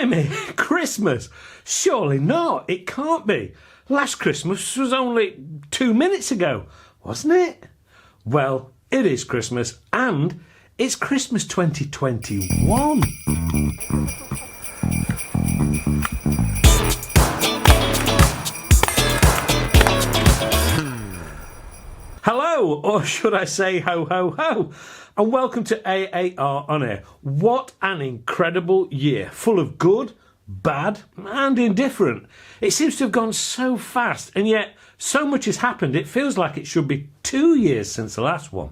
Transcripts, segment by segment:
Blimey, Christmas? Surely not, it can't be. Last Christmas was only 2 minutes ago, wasn't it? Well, it is Christmas, and it's Christmas 2021. Hello, or should I say ho ho ho, and welcome to AAR On Air. What an incredible year, full of good, bad and indifferent. It seems to have gone so fast, and yet so much has happened it feels like it should be 2 years since the last one.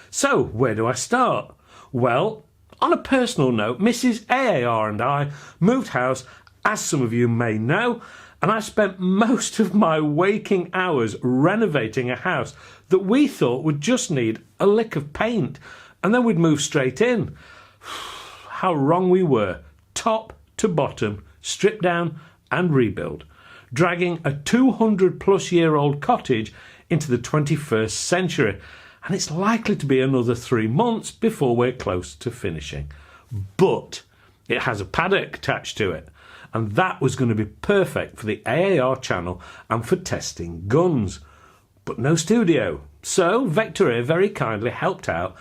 So where do I start? Well, on a personal note, Mrs. AAR and I moved house, as some of you may know, and I spent most of my waking hours renovating a house that we thought would just need a lick of paint, and then we'd move straight in. How wrong we were, top to bottom, strip down and rebuild, dragging a 200-plus-year-old cottage into the 21st century, and it's likely to be another 3 months before we're close to finishing. But it has a paddock attached to it, and that was going to be perfect for the AAR channel and for testing guns. But no studio, so Vector Air very kindly helped out,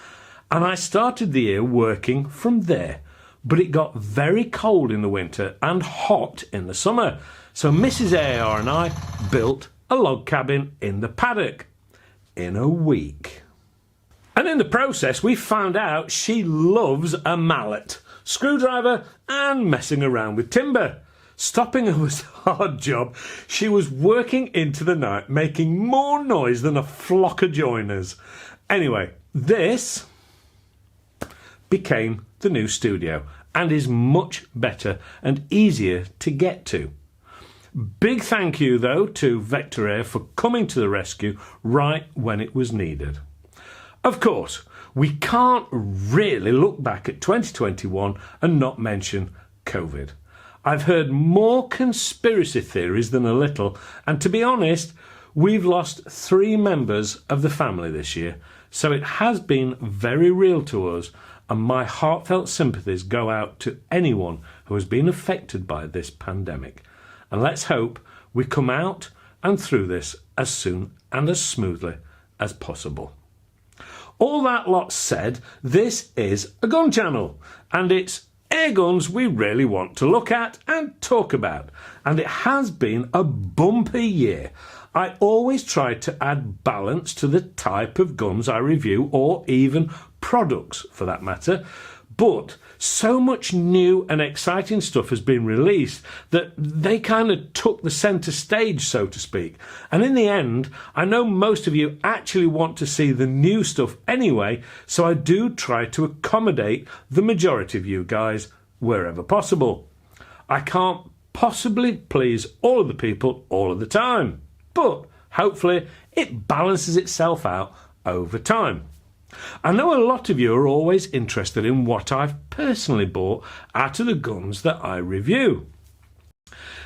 and I started the year working from there. But it got very cold in the winter and hot in the summer, so Mrs. AAR and I built a log cabin in the paddock in a week. And in the process we found out she loves a mallet, screwdriver and messing around with timber. Stopping her was a hard job. She was working into the night, making more noise than a flock of joiners. Anyway, this became the new studio and is much better and easier to get to. Big thank you though to Vector Air for coming to the rescue right when it was needed. Of course, we can't really look back at 2021 and not mention COVID. I've heard more conspiracy theories than a little, and to be honest, we've lost 3 members of the family this year, so it has been very real to us, and my heartfelt sympathies go out to anyone who has been affected by this pandemic. And let's hope we come out and through this as soon and as smoothly as possible. All that lot said, this is a gun channel, and it's airguns we really want to look at and talk about, and it has been a bumpy year. I always try to add balance to the type of guns I review, or even products for that matter, but so much new and exciting stuff has been released that they kind of took the centre stage, so to speak. And in the end, I know most of you actually want to see the new stuff anyway, so I do try to accommodate the majority of you guys wherever possible. I can't possibly please all of the people all of the time, but hopefully it balances itself out over time. I know a lot of you are always interested in what I've personally bought out of the guns that I review.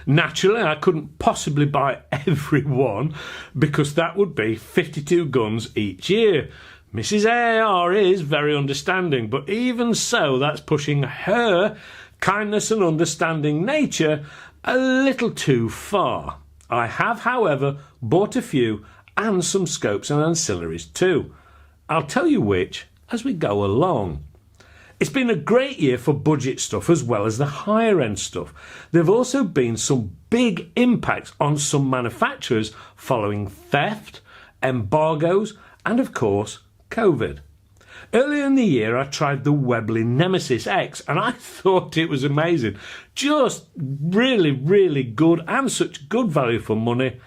Naturally, I couldn't possibly buy every one because that would be 52 guns each year. Mrs. AAR is very understanding, but even so, that's pushing her kindness and understanding nature a little too far. I have, however, bought a few and some scopes and ancillaries too. I'll tell you which as we go along. It's been a great year for budget stuff as well as the higher end stuff. There have also been some big impacts on some manufacturers following theft, embargoes and of course COVID. Earlier in the year I tried the Webley Nemesis X and I thought it was amazing. Just really good and such good value for money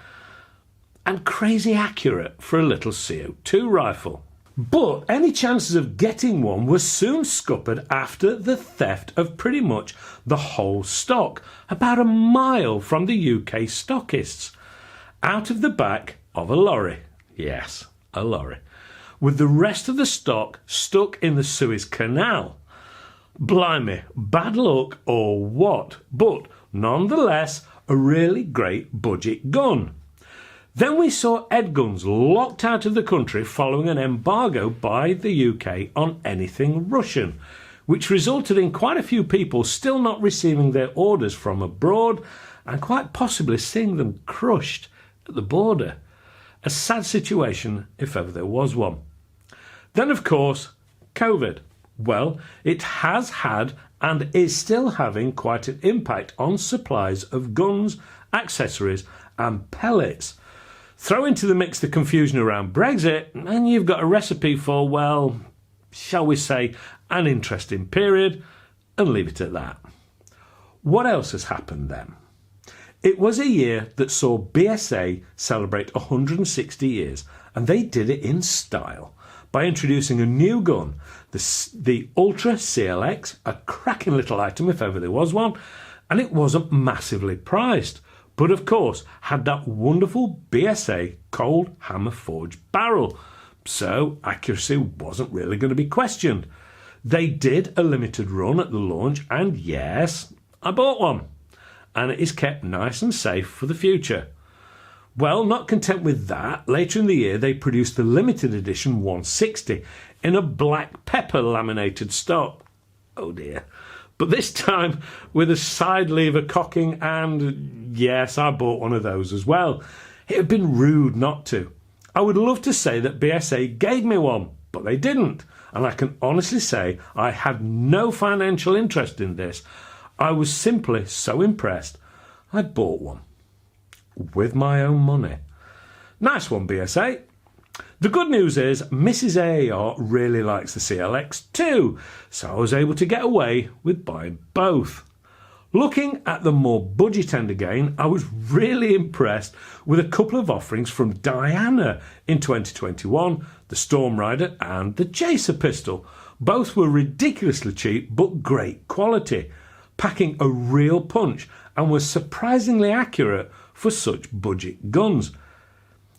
and crazy accurate for a little CO2 rifle. But any chances of getting one were soon scuppered after the theft of pretty much the whole stock, about a mile from the UK stockists, out of the back of a lorry. Yes, a lorry. With the rest of the stock stuck in the Suez Canal. Blimey, bad luck or what? But nonetheless, a really great budget gun. Then we saw Airguns locked out of the country following an embargo by the UK on anything Russian. which resulted in quite a few people still not receiving their orders from abroad and quite possibly seeing them crushed at the border. A sad situation if ever there was one. Then, of course, COVID. Well, it has had and is still having quite an impact on supplies of guns, accessories and pellets. Throw into the mix the confusion around Brexit and you've got a recipe for, well, shall we say, an interesting period, and leave it at that. What else has happened then? It was a year that saw BSA celebrate 160 years, and they did it in style by introducing a new gun, the Ultra CLX, a cracking little item if ever there was one, and it wasn't massively priced, but of course had that wonderful BSA cold hammer forged barrel, so accuracy wasn't really going to be questioned. They did a limited run at the launch, and yes, I bought one, and it is kept nice and safe for the future. Well, not content with that, later in the year they produced the limited edition 160 in a black pepper laminated stock. Oh dear. But this time with a side lever cocking, and yes, I bought one of those as well. It had been rude not to. I would love to say that BSA gave me one, but they didn't. And I can honestly say I had no financial interest in this. I was simply so impressed, I bought one. With my own money. Nice one, BSA. The good news is Mrs. AAR really likes the CLX too, so I was able to get away with buying both. Looking at the more budget end again, I was really impressed with a couple of offerings from Diona in 2021, the Storm Rider and the Chaser pistol. Both were ridiculously cheap but great quality, packing a real punch and was surprisingly accurate for such budget guns.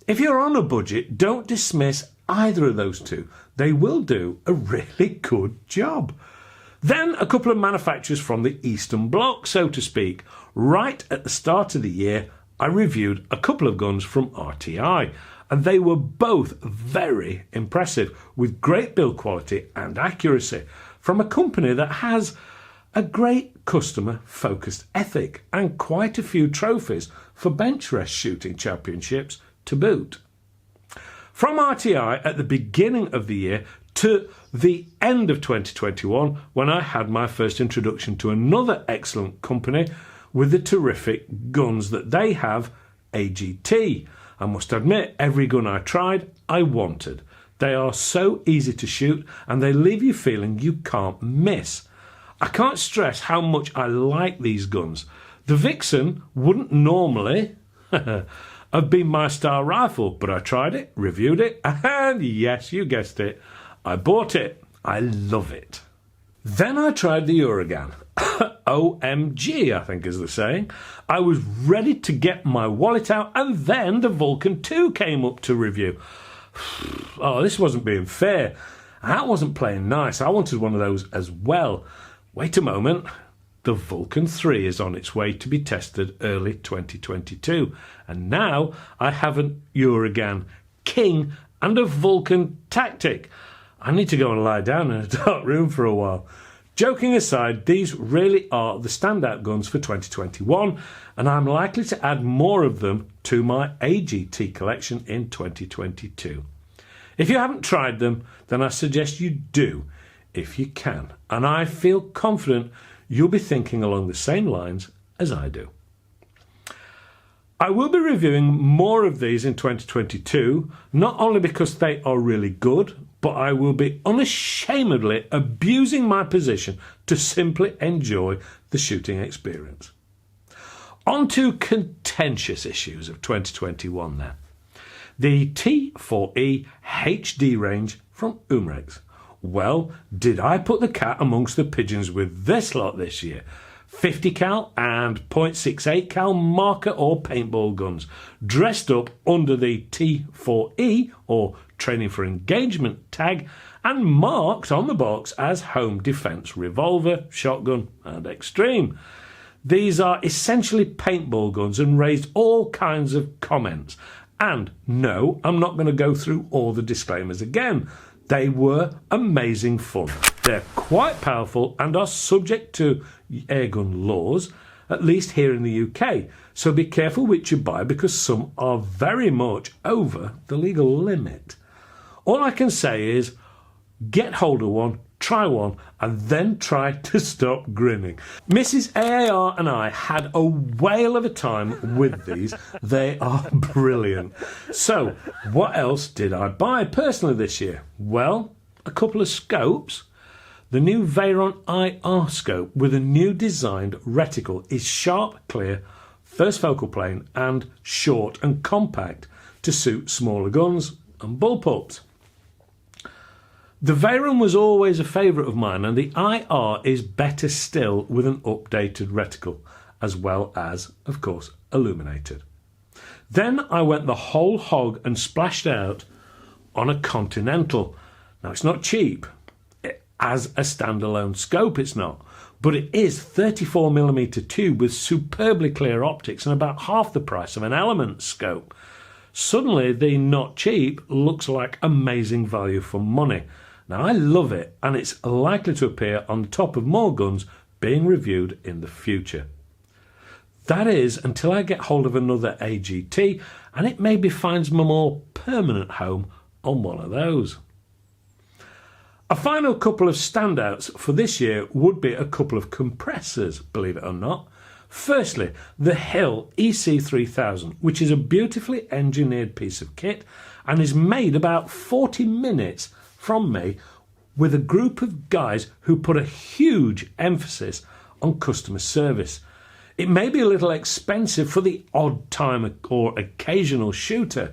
If you're on a budget, don't dismiss either of those two. They will do a really good job. Then a couple of manufacturers from the Eastern Bloc, so to speak. Right at the start of the year, I reviewed a couple of guns from RTI, and they were both very impressive, with great build quality and accuracy, from a company that has a great customer-focused ethic and quite a few trophies for bench rest shooting championships to boot. From RTI at the beginning of the year to the end of 2021, when I had my first introduction to another excellent company with the terrific guns that they have, AGT. I must admit, every gun I tried, I wanted. They are so easy to shoot and they leave you feeling you can't miss. I can't stress how much I like these guns. The Vixen wouldn't normally have been my star rifle, but I tried it, reviewed it, and yes, you guessed it, I bought it. I love it. Then I tried the Airgun. OMG, I think is the saying. I was ready to get my wallet out, and then the Vulcan 2 came up to review. Oh, this wasn't being fair. That wasn't playing nice. I wanted one of those as well. Wait a moment. The Vulcan 3 is on its way to be tested early 2022. And now I have an Airgun King and a Vulcan Tactic. I need to go and lie down in a dark room for a while. Joking aside, these really are the standout guns for 2021, and I'm likely to add more of them to my AGT collection in 2022. If you haven't tried them, then I suggest you do, if you can, and I feel confident you'll be thinking along the same lines as I do. I will be reviewing more of these in 2022, not only because they are really good, but I will be unashamedly abusing my position to simply enjoy the shooting experience. On to contentious issues of 2021 now. The T4E HD range from Umrex. Well, did I put the cat amongst the pigeons with this lot this year? 50 cal and .68 cal marker or paintball guns, dressed up under the T4E or Training for Engagement tag, and marked on the box as Home Defence Revolver, Shotgun and Extreme. These are essentially paintball guns and raised all kinds of comments. And no, I'm not going to go through all the disclaimers again. They were amazing fun. They're quite powerful and are subject to airgun laws, at least here in the UK. So be careful which you buy because some are very much over the legal limit. All I can say is get hold of one, try one, and then try to stop grinning. Mrs. AAR and I had a whale of a time with these. They are brilliant. So, what else did I buy personally this year? Well, a couple of scopes. The new Veyron IR scope with a new designed reticle is sharp, clear, first focal plane and short and compact to suit smaller guns and bullpups. The Veyron was always a favourite of mine, and the IR is better still with an updated reticle, as well as, of course, illuminated. Then I went the whole hog and splashed out on a Continental. Now, it's not cheap. As a standalone scope, it's not. But it is 34mm tube with superbly clear optics and about half the price of an Element scope. Suddenly, the not cheap looks like amazing value for money. Now, I love it, and it's likely to appear on the top of more guns being reviewed in the future. That is, until I get hold of another AGT, and it maybe finds my more permanent home on one of those. A final couple of standouts for this year would be a couple of compressors, believe it or not. Firstly, the Hill EC3000, which is a beautifully engineered piece of kit and is made about 40 minutes from me with a group of guys who put a huge emphasis on customer service. It may be a little expensive for the odd time or occasional shooter,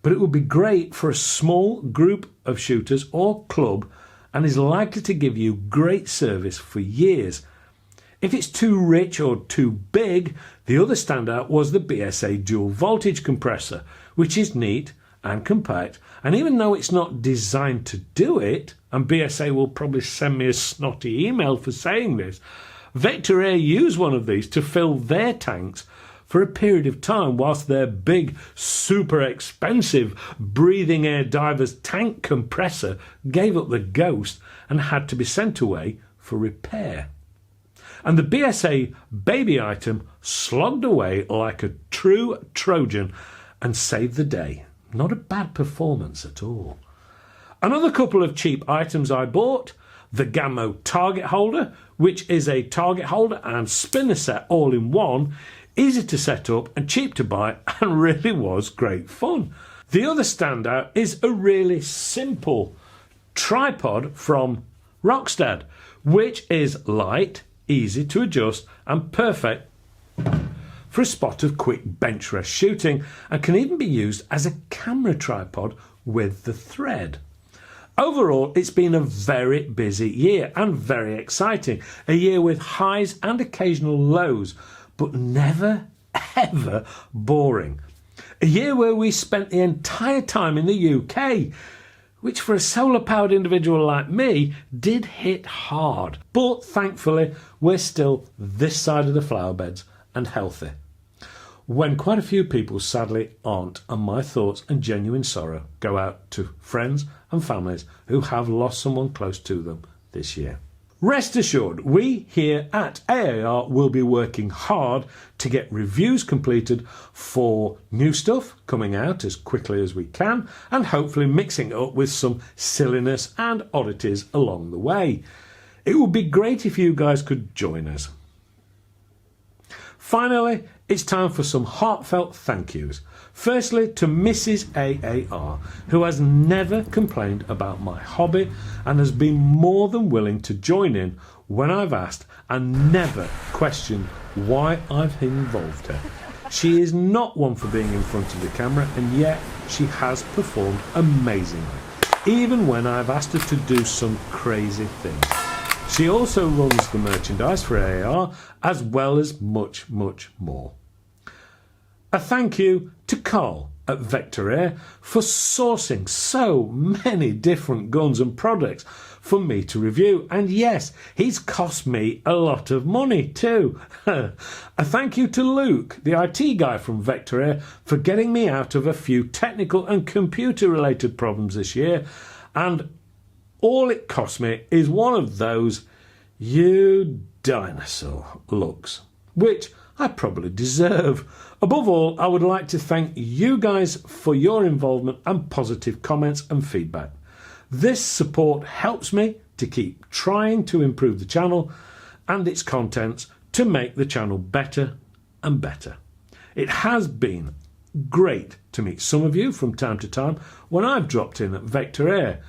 but it would be great for a small group of shooters or club and is likely to give you great service for years. If it's too rich or too big, the other standout was the BSA dual voltage compressor, which is neat and compact, and even though it's not designed to do it, and BSA will probably send me a snotty email for saying this, Vector Air use one of these to fill their tanks for a period of time whilst their big, super expensive breathing air diver's tank compressor gave up the ghost and had to be sent away for repair. And the BSA baby item slogged away like a true Trojan and saved the day. Not a bad performance at all. Another couple of cheap items I bought. The Gammo target holder, which is a target holder and spinner set all in one. Easy to set up and cheap to buy and really was great fun. The other standout is a really simple tripod from Rockstead, which is light, easy to adjust and perfect for a spot of quick bench rest shooting and can even be used as a camera tripod with the thread. Overall, it's been a very busy year and very exciting. A year with highs and occasional lows, but never, ever boring. A year where we spent the entire time in the UK, which for a solar-powered individual like me did hit hard. But thankfully, we're still this side of the flower beds and healthy. When quite a few people sadly aren't, and my thoughts and genuine sorrow go out to friends and families who have lost someone close to them this year. Rest assured, we here at AAR will be working hard to get reviews completed for new stuff coming out as quickly as we can, and hopefully mixing it up with some silliness and oddities along the way. It would be great if you guys could join us. Finally, it's time for some heartfelt thank yous. Firstly, to Mrs. AAR, who has never complained about my hobby and has been more than willing to join in when I've asked and never questioned why I've involved her. She is not one for being in front of the camera, and yet she has performed amazingly, even when I've asked her to do some crazy things. She also runs the merchandise for AAR, as well as much, much more. A thank you to Karl at Vector Air for sourcing so many different guns and products for me to review. And yes, he's cost me a lot of money too. A thank you to Luke, the IT guy from Vector Air, for getting me out of a few technical and computer related problems this year. And all it cost me is one of those "you dinosaur" looks, which I probably deserve. Above all, I would like to thank you guys for your involvement and positive comments and feedback. This support helps me to keep trying to improve the channel and its contents to make the channel better and better. It has been great to meet some of you from time to time when I've dropped in at Vector Air,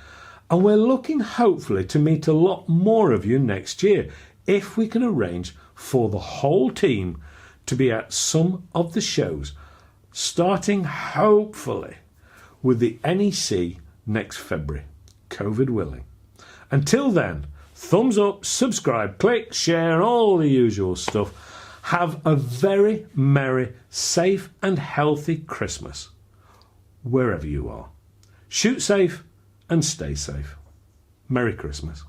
and we're looking hopefully to meet a lot more of you next year if we can arrange for the whole team to be at some of the shows, starting hopefully with the NEC next February, COVID willing. Until then, thumbs up, subscribe, click, share, and all the usual stuff. Have a very merry, safe and healthy Christmas, wherever you are. Shoot safe and stay safe. Merry Christmas.